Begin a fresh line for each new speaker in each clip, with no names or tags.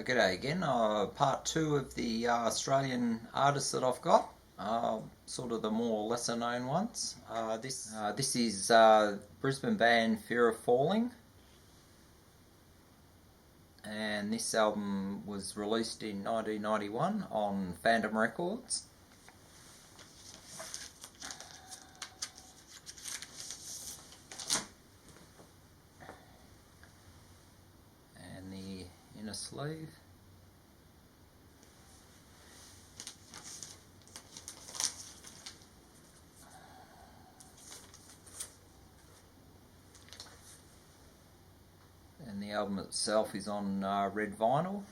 G'day again. Part two of the Australian artists that I've got. Sort of the more lesser known ones. This is Brisbane band Fear of Falling, and this album was released in 1991 on Phantom Records. And the inner sleeve. And the album itself is on red vinyl.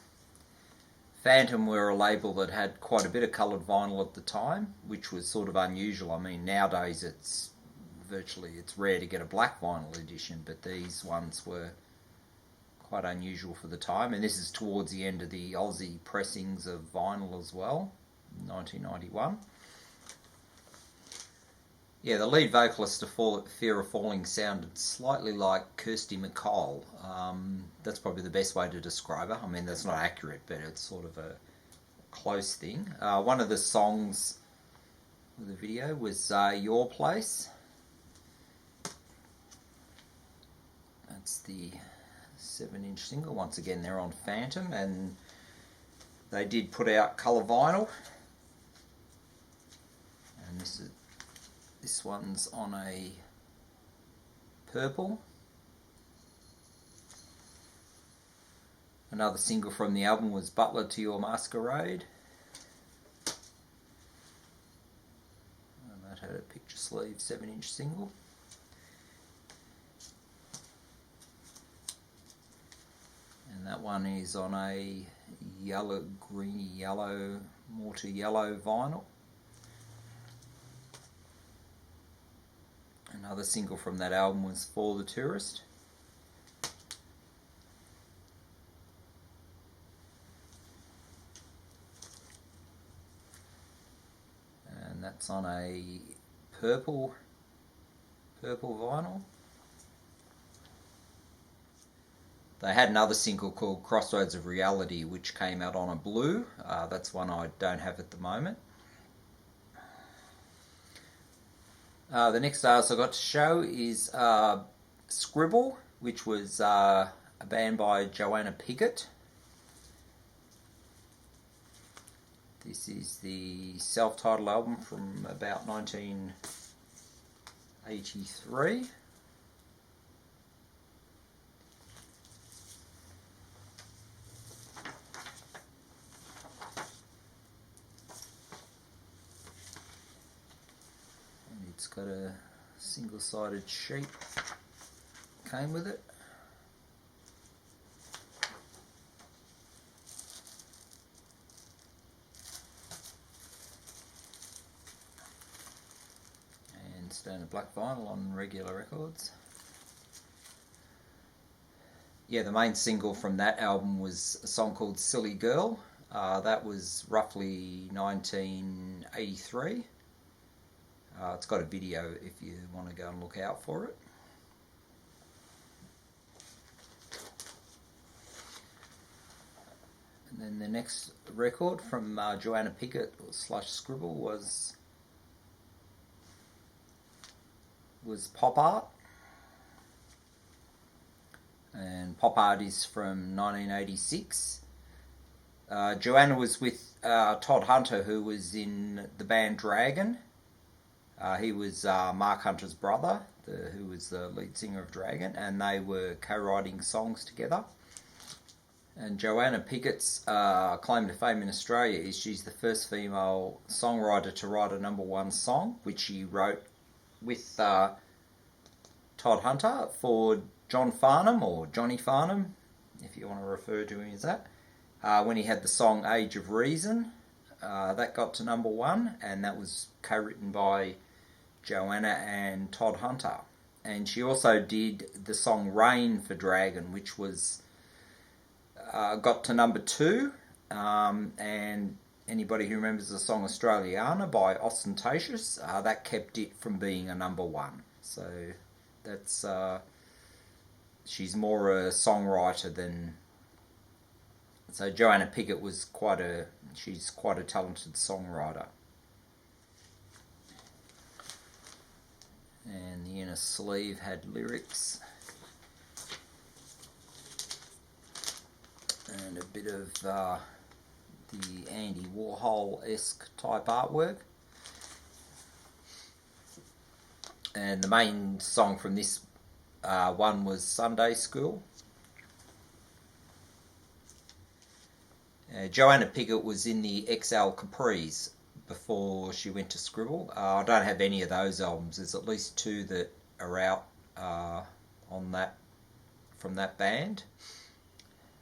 Phantom were a label that had quite a bit of coloured vinyl at the time, which was sort of unusual. I mean, nowadays it's rare to get a black vinyl edition, but these ones were quite unusual for the time. And this is towards the end of the Aussie pressings of vinyl as well, 1991. Yeah, the lead vocalist of Fear of Falling sounded slightly like Kirsty MacColl. That's probably the best way to describe her. I mean, that's not accurate, but it's sort of a close thing. One of the songs of the video was Your Place. That's the 7-inch single. Once again, they're on Phantom, and they did put out colour vinyl. And this one's on a purple. Another single from the album was Butler to Your Masquerade. And that had a picture sleeve 7-inch single. And that one is on a greeny yellow, more to yellow vinyl. Another single from that album was For the Tourist. And that's on a purple vinyl. They had another single called Crossroads of Reality, which came out on a blue. That's one I don't have at the moment. The next artist I got to show is Scribble, which was a band by Joanna Piggott. This is the self-titled album from about 1983. It's got a single-sided sheet came with it. And standard black vinyl on regular records. Yeah, the main single from that album was a song called Silly Girl. That was roughly 1983. It's got a video if you want to go and look out for it. And then the next record from Joanna Piggott / Scribble was Pop Art. And Pop Art is from 1986. Joanna was with Todd Hunter, who was in the band Dragon. He was Mark Hunter's brother, who was the lead singer of Dragon, and they were co-writing songs together. And Joanna Piggott's claim to fame in Australia is she's the first female songwriter to write a #1 song, which she wrote with Todd Hunter for John Farnham, or Johnny Farnham, if you want to refer to him as that, when he had the song Age of Reason. That got to #1, and that was co-written by Joanna and Todd Hunter. And she also did the song Rain for Dragon, which was got to #2. And anybody who remembers the song Australiana by Ostentatious, that kept it from being a #1. So that's she's more a songwriter than So Joanna Piggott was she's quite a talented songwriter. And the inner sleeve had lyrics and a bit of the Andy Warhol-esque type artwork. And the main song from this one was Sunday School. Joanna Piggott was in the XL Capris before she went to Scribble. I don't have any of those albums. There's at least 2 that are out on that from that band.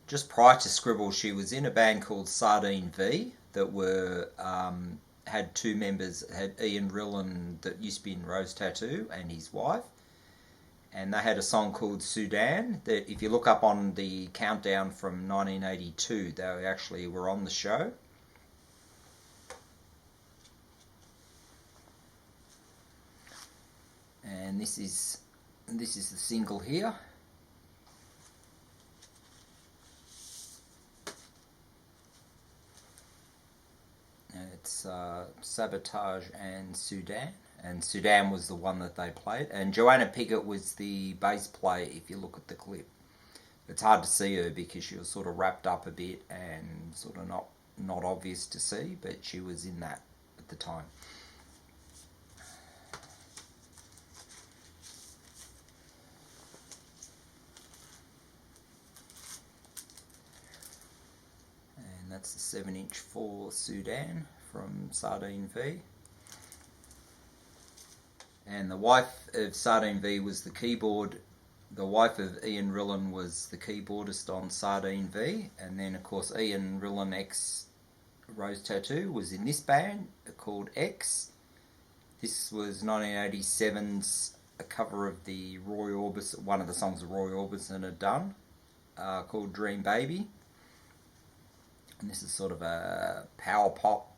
Just prior to Scribble, she was in a band called Sardine V that had 2 members. Had Ian Rillan, that used to be in Rose Tattoo, and his wife. And they had a song called Sudan that, if you look up on the countdown from 1982, they actually were on the show. And this is the single here. It's Sabotage and Sudan. And Sudan was the one that they played. And Joanna Piggott was the bass player, if you look at the clip. It's hard to see her because she was sort of wrapped up a bit and sort of not obvious to see, but she was in that at the time. And that's the 7-inch for Sudan from Sardine V. And the wife of Sardine V was the wife of Ian Rillan was the keyboardist on Sardine V. And then, of course, Ian Rillan ex Rose Tattoo was in this band called X. This was 1987's a cover of the Roy Orbison, one of the songs that Roy Orbison had done, called Dream Baby. And this is sort of a power pop,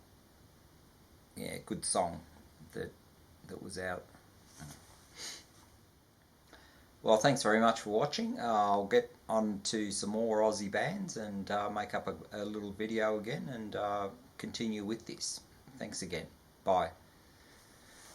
good song that was out. Well, thanks very much for watching. I'll get on to some more Aussie bands and make up a little video again and continue with this. Thanks again. Bye.